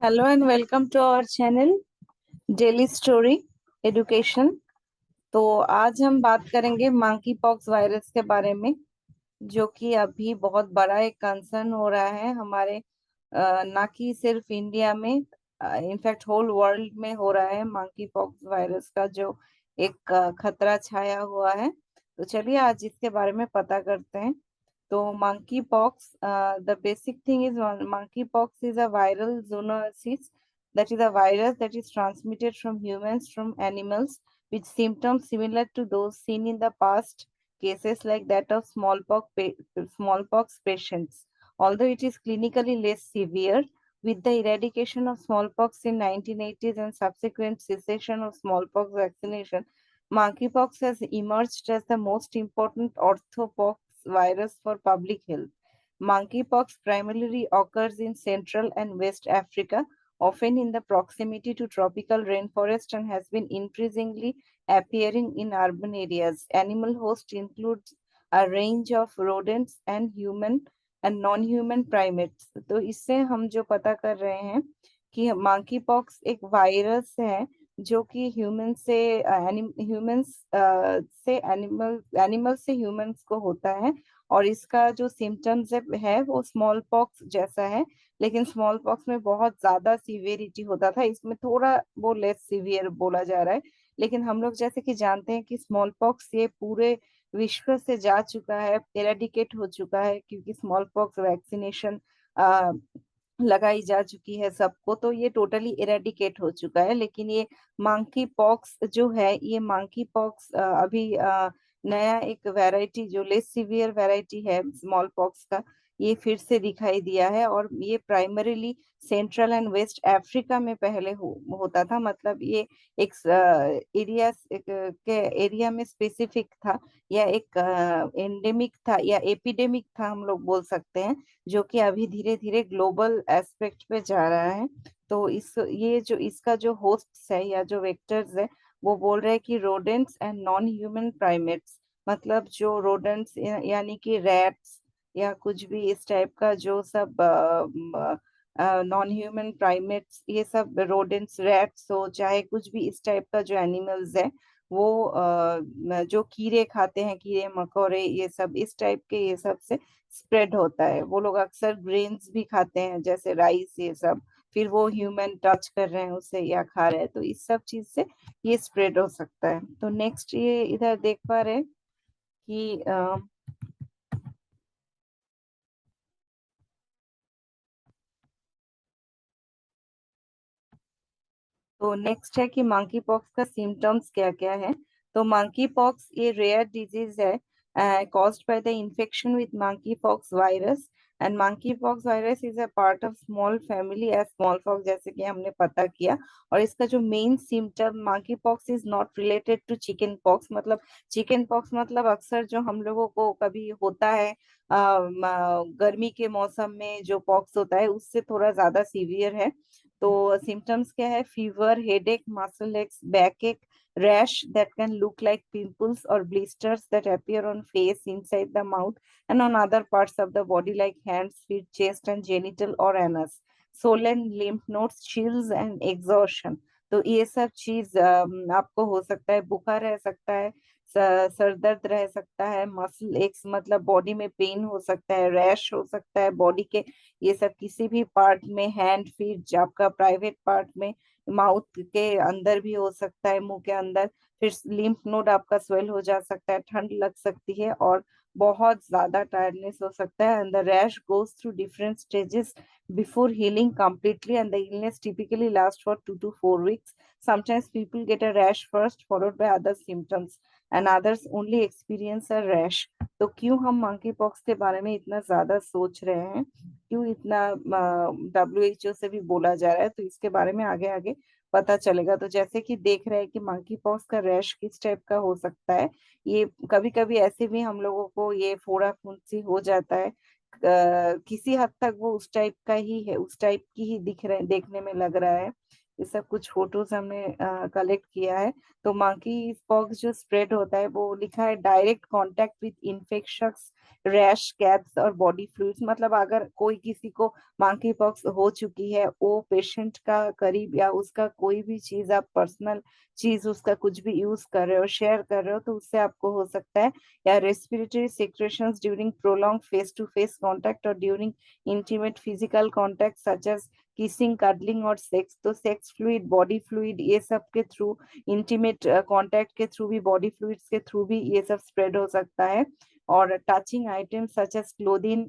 Hello and welcome to our channel daily story education. तो आज हम बात करेंगे मंकी पॉक्स वायरस के बारे में, जो कि अभी बहुत बड़ा एक कंसर्न हो रहा है हमारे ना कि सिर्फ इंडिया में, इनफैक्ट होल वर्ल्ड में हो रहा है। मंकी पॉक्स वायरस का जो एक खतरा छाया हुआ है। तो चलिए आज इसके बारे में पता करते हैं। तो monkeypox, the basic thing is monkeypox is a viral zoonosis, that is a virus that is transmitted from humans from animals with symptoms similar to those seen in the past cases like that of smallpox patients. Although it is clinically less severe, with the eradication of smallpox in 1980s and subsequent cessation of smallpox vaccination, monkeypox has emerged as the most important orthopox virus for public health. Monkeypox primarily occurs in Central and West Africa, often in the proximity to tropical rainforest, and has been increasingly appearing in urban areas. Animal host includes a range of rodents and human and non-human primates. तो इससे हम जो पता कर रहे हैं कि मांकी pox एक वायरस है जो कि ह्यूमंस से एनिमल से ह्यूमंस को होता है। और इसका जो सिम्टम्स है वो स्मॉल पॉक्स जैसा है, लेकिन स्मॉल पॉक्स में बहुत ज्यादा सिवियरिटी होता था, इसमें थोड़ा वो लेस सिवियर बोला जा रहा है। लेकिन हम लोग जैसे कि जानते हैं कि स्मॉल पॉक्स ये पूरे विश्व से जा चुका है, एरेडिकेट हो चुका है, क्योंकि स्मॉल पॉक्स वैक्सीनेशन लगाई जा चुकी है सबको, तो ये टोटली इरेडिकेट हो चुका है। लेकिन ये मंकी पॉक्स जो है, ये मंकी पॉक्स अभी नया एक वैरायटी जो लेस सीवियर वैरायटी है स्मॉल पॉक्स का, ये फिर से दिखाई दिया है। और ये primarily central and west Africa में पहले होता था, मतलब ये एक के एरिया में स्पेसिफिक था, या एक एंडेमिक था या एपिडेमिक था, हम लोग बोल सकते हैं, जो कि अभी धीरे धीरे ग्लोबल एस्पेक्ट पे जा रहा है। तो ये जो इसका जो होस्ट्स है या जो वेक्टर्स है, वो बोल रहे हैं कि rodents and non human primates, मतलब जो रोडेंट्स यानी कि रैट्स या कुछ भी इस टाइप का जो सब नॉन ह्यूमन प्राइमेट्स, ये सब रोडेंट्स रैट्स हो चाहे कुछ भी इस टाइप का जो एनिमल्स है, वो जो कीड़े खाते हैं, कीड़े मकोड़े, ये सब इस टाइप के, ये सब से स्प्रेड होता है। वो लोग अक्सर ग्रेन्स भी खाते हैं जैसे राइस, ये सब, फिर वो ह्यूमन टच कर रहे हैं उसे या खा रहे हैं, तो इस सब चीज से ये स्प्रेड हो सकता है। तो नेक्स्ट ये इधर देख पा रहे हैं कि तो नेक्स्ट है कि मंकी पॉक्स का सिम्टम्स क्या क्या है। तो मंकी पॉक्स ये रेयर डिजीज है caused by the infection with monkeypox virus, and monkeypox virus is a part of small family as smallpox, जैसे कि हमने पता किया। और इसका जो main symptom, monkeypox is not related to chickenpox, मतलब चिकन पॉक्स मतलब अक्सर जो हम लोगों को कभी होता है गर्मी के मौसम में जो पॉक्स होता है, उससे थोड़ा ज्यादा सीवियर है। तो सिम्टम्स क्या है? Fever, headache, muscle x, back एक, rash that can look like pimples or blisters that appear on face, inside the mouth, and on other parts of the body like hands, feet, chest, and genital or anus. Swollen lymph nodes, chills, and exhaustion. तो ये सब चीज आपको हो सकता है। बुखार रह सकता है, सर दर्द रह सकता है, मसल एक्स मतलब बॉडी में पेन हो सकता है, रैश हो सकता है बॉडी के ये सब किसी भी पार्ट में, हैंड, फीट, आपका प्राइवेट पार्ट में, माउथ के अंदर भी हो सकता है, मुंह के अंदर। फिर लिम्फ नोड आपका स्वेल हो जा सकता है, ठंड लग सकती है, और बहुत ज्यादा टायर्डनेस हो सकता है। And the rash goes through different stages before healing completely, and the illness typically lasts for 2 to 4 weeks. Sometimes people get a rash first, followed by other symptoms, and others only experience a rash. तो क्यों हम monkey pox के बारे में इतना ज्यादा सोच रहे हैं, क्यों इतना WHO से भी बोला जा रहा है, तो इसके बारे में आगे आगे पता चलेगा। तो जैसे कि देख रहे हैं कि मंकी पॉक्स का रैश किस टाइप का हो सकता है। ये कभी कभी ऐसे भी हम लोगों को ये फोड़ा फुंसी हो जाता है, किसी हद तक वो उस टाइप का ही है, उस टाइप की ही दिख रहे देखने में लग रहा है। ये सब कुछ फोटोज हमने कलेक्ट किया है। तो मंकी पॉक्स जो स्प्रेड होता है वो लिखा है direct contact with infections, rash, caps और बॉडी फ्लूइड्स। मतलब अगर कोई किसी को मंकी पॉक्स हो चुकी है, वो पेशेंट का करीब या उसका कोई भी चीज, आप पर्सनल चीज उसका कुछ भी यूज कर रहे हो, शेयर कर रहे हो, तो उससे आपको हो सकता है। या respiratory secretions during prolong face to face contact और during intimate physical contact such as kissing, cuddling और सेक्स। तो सेक्स फ्लूइड, बॉडी फ्लूइड, ये सब के थ्रू, इंटीमेट कांटेक्ट के थ्रू भी, बॉडी फ्लूइड्स के थ्रू भी ये सब स्प्रेड हो सकता है। और touching items such as clothing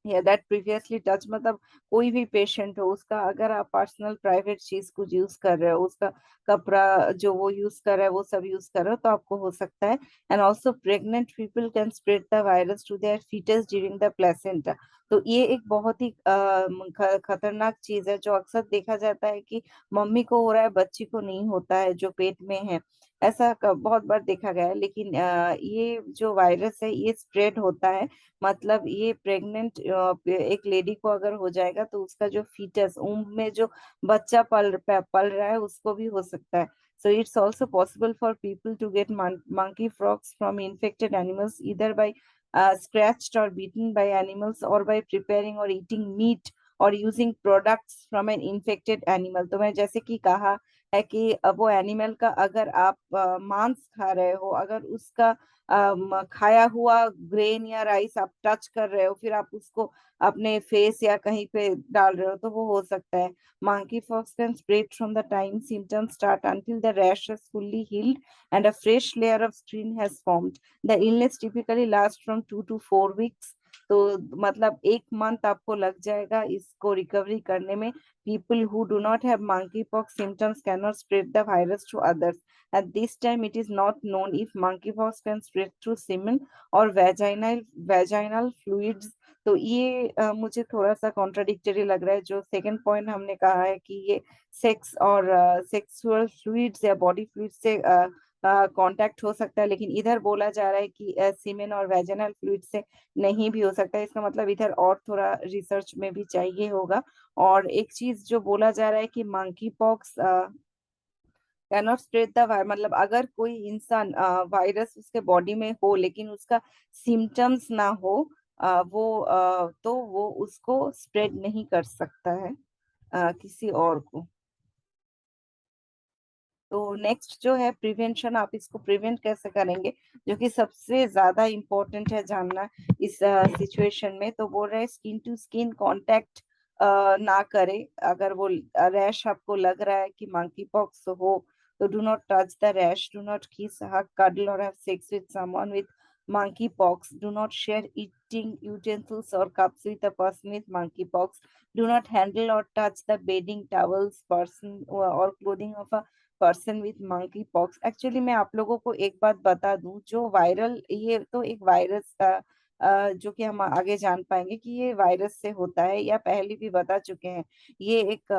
या दैट प्रीवियसली टच, मतलब कोई भी पेशेंट हो, उसका अगर आप पर्सनल प्राइवेट चीज कुछ यूज कर रहे हो, उसका कपड़ा जो वो यूज कर रहा है वो सब यूज कर रहे हो, तो आपको हो सकता है। And also pregnant people can spread the virus to their fetus during the placenta. तो ये एक बहुत ही खतरनाक चीज है, जो अक्सर देखा जाता है कि मम्मी को हो रहा है, बच्ची को नहीं होता है जो पेट में है। ऐसा बहुत बार देखा गया है। लेकिन ये जो वायरस है ये स्प्रेड होता है, मतलब ये प्रेग्नेंट एक लेडी को अगर हो जाएगा तो उसका जो फीटस, ऊम्ब में जो बच्चा पल रहा है, उसको भी हो सकता है। So it's also possible for people to get monkey frogs from infected animals either by scratched or beaten by animals or by preparing or eating meat or using products from an infected animal। तो मैं जैसे कि कहा है कि वो animal का अगर आप मांस खा रहे हो, अगर उसका खाया हुआ ग्रेन या राइस आप टच कर रहे हो, फिर आप उसको अपने फेस या कहीं पे डाल रहे हो, तो वो हो सकता है। Monkeypox can spread from the time symptoms start until the rash is fully healed and a fresh layer of skin has formed. The illness typically lasts from 2 to 4 weeks। तो मतलब 1 मंथ आपको लग जाएगा इसको रिकवरी करने में। People who do not have monkeypox symptoms cannot spread the virus to others. At this time, it is not known if monkeypox can spread through semen or vaginal fluids। तो ये मुझे थोड़ा सा कॉन्ट्राडिक्टरी लग रहा है। जो सेकंड पॉइंट हमने कहा है कि ये सेक्स और सेक्सुअल फ्लूइड्स या बॉडी फ्लूइड्स से कांटेक्ट हो सकता है, लेकिन इधर बोला जा रहा है कि सीमेन और वेजिनल फ्लूइड से नहीं भी हो सकता है। इसका मतलब इधर और थोड़ा रिसर्च में भी चाहिए होगा। और एक चीज जो बोला जा रहा है कि monkey pox cannot spread the virus, मतलब अगर कोई इंसान वायरस उसके बॉडी में हो लेकिन उसका सिम्टम्स ना हो, तो वो उसको स्प्रेड नहीं कर सकता है किसी और को। तो नेक्स्ट जो है प्रिवेंशन, आप इसको प्रिवेंट कैसे करेंगे, जो कि सबसे ज्यादा इम्पोर्टेंट है जानना इस सिचुएशन में। तो बोल रहे हैं स्किन टू स्किन कांटेक्ट ना करें। अगर वो रैश आपको लग रहा है कि मंकी पॉक्स हो, तो do not touch the rash, do not किस, हग, cuddle or have sex with someone with monkeypox. Do not share eating utensils or cups with a person with monkeypox. Do not handle or touch the bedding, towels, person or clothing of a person with monkey pox. Actually मैं आप लोगों को एक बात बता दूं, जो viral, ये तो एक वायरस जो कि हम आगे जान पाएंगे कि ये वायरस से होता है, या पहले भी बता चुके हैं। ये एक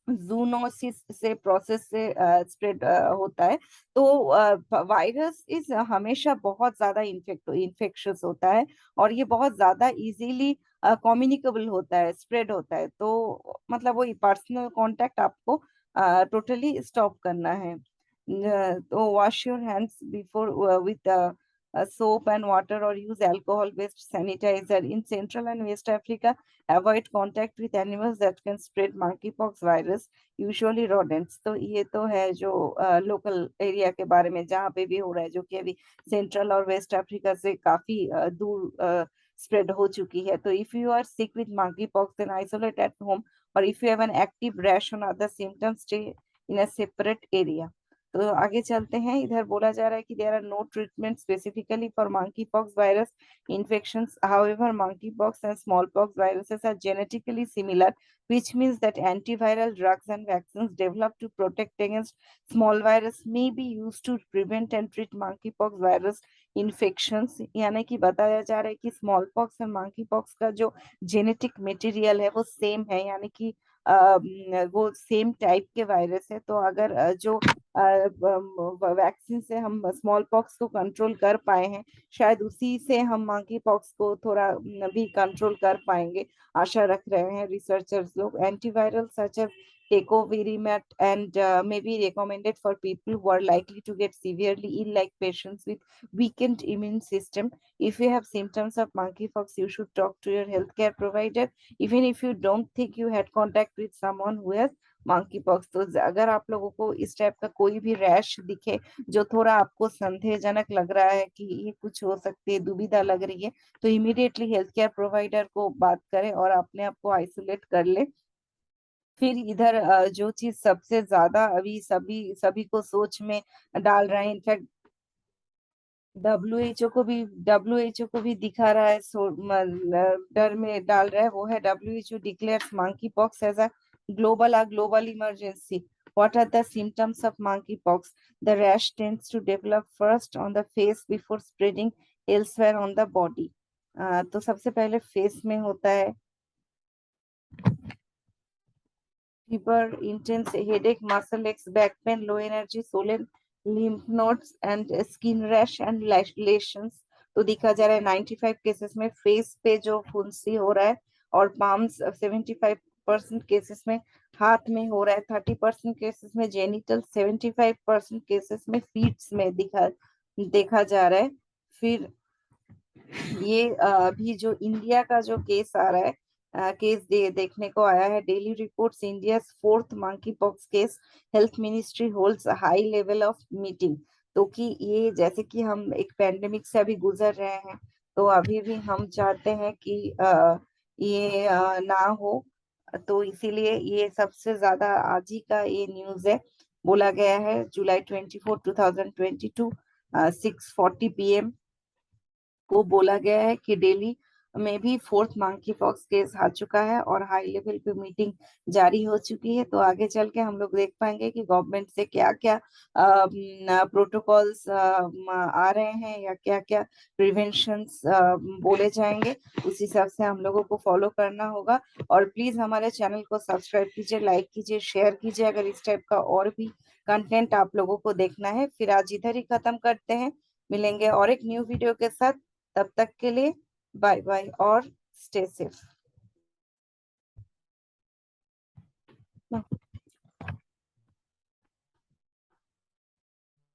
जूनोसिस से प्रोसेस से स्प्रेड होता है। तो वायरस इस हमेशा बहुत ज्यादा इन्फेक्शियस होता है, और ये बहुत ज्यादा इजीली कम्युनिकेबल होता है, स्प्रेड होता है। तो मतलब वो पर्सनल कांटेक्ट आपको टोटली स्टॉप करना है। तो wash your hands before with soap and water or use alcohol based sanitizer in Central and West Africa. Avoid contact with animals that can spread monkeypox virus, usually rodents। तो ये तो है जो local area के बारे में जहाँ पे भी हो रहा है, जो कि अभी सेंट्रल और वेस्ट अफ्रीका से काफी दूर स्प्रेड हो चुकी है। तो if you are sick with monkeypox then isolate at home, or if you have an active rash on other symptoms stay in a separate area। तो आगे चलते हैं। इधर बोला जा रहा है कि there are no treatment specifically for monkeypox virus infections। However, monkeypox and smallpox viruses are genetically similar, which means that antiviral drugs and vaccines developed to protect against small virus may be used to prevent and treat monkeypox virus infections। यानी कि बताया जा रहा है कि small pox और monkeypox का जो जेनेटिक मटेरियल है वो सेम है, यानी कि वो सेम टाइप के वायरस है। तो अगर जो वैक्सीन से हम स्मॉल पॉक्स को कंट्रोल कर पाए हैं, शायद उसी से हम मंकी पॉक्स को थोड़ा भी कंट्रोल कर पाएंगे, आशा रख रहे हैं रिसर्चर्स लोग। Antiviral such as tecovirimat, and may be recommended for people who are likely to get severely ill, like patients with weakened immune system. If you have symptoms of monkeypox, you should talk to your healthcare provider, even if you don't think you had contact with someone who has monkey pox. तो अगर आप लोगों को इस type का कोई भी rash दिखे जो थोड़ा आपको संदेहजनक लग रहा है कि ये कुछ हो सकती है, दुविधा लग रही है, तो इमीडिएटली हेल्थ केयर प्रोवाइडर को बात करें और अपने आप को आइसोलेट कर ले। फिर इधर जो चीज सबसे ज्यादा अभी सभी सभी को सोच में डाल रहा है, इनफैक्ट डब्ल्यूएचओ को भी दिखा रहा है, डर में डाल रहा है, वो है WHO declares monkeypox as a global emergency. What are the symptoms of monkeypox? The rash tends to develop first on the face before spreading elsewhere on the body. तो सबसे पहले फेस में होता है fever, intense headache, muscle aches, back pain, low energy, swollen lymph nodes and skin rash and lesions. तो दिखा जा रहा है 95 केसेस में फेस पे जो फुंसी हो रहा है, और पाम्स 75% केसेस में हाथ में हो रहा है, 30% केसेस में जेनिटल, 75% केसेस में फीट्स में देखा जा रहा है। फिर ये अभी जो इंडिया का जो केस आ रहा है, केस देखने को आया है, daily reports India fourth monkey pox case, health ministry holds high level of meeting. तो कि ये जैसे कि हम एक पैंडेमिक से अभी गुजर रहे हैं, तो अभी भी हम चाहते हैं कि ये ना हो, तो इसीलिए ये सबसे ज्यादा आज ही का ये न्यूज है। बोला गया है जुलाई 24, 2022 6:40 PM को बोला गया है कि दिल्ली में भी फोर्थ मंकी पॉक्स केस आ चुका है और हाई लेवल पे मीटिंग जारी हो चुकी है। तो आगे चल के हम लोग देख पाएंगे कि गवर्नमेंट से क्या क्या प्रोटोकॉल्स आ रहे हैं या क्या क्या प्रिवेंशंस बोले जाएंगे, उस हिसाब से हम लोगों को फॉलो करना होगा। और प्लीज हमारे चैनल को सब्सक्राइब कीजिए, लाइक कीजिए, शेयर कीजिए अगर इस टाइप का और भी कंटेंट आप लोगों को देखना है। फिर आज इधर ही खत्म करते हैं, मिलेंगे और एक न्यू वीडियो के साथ। तब तक के लिए बाय बाय और स्टे सेफ।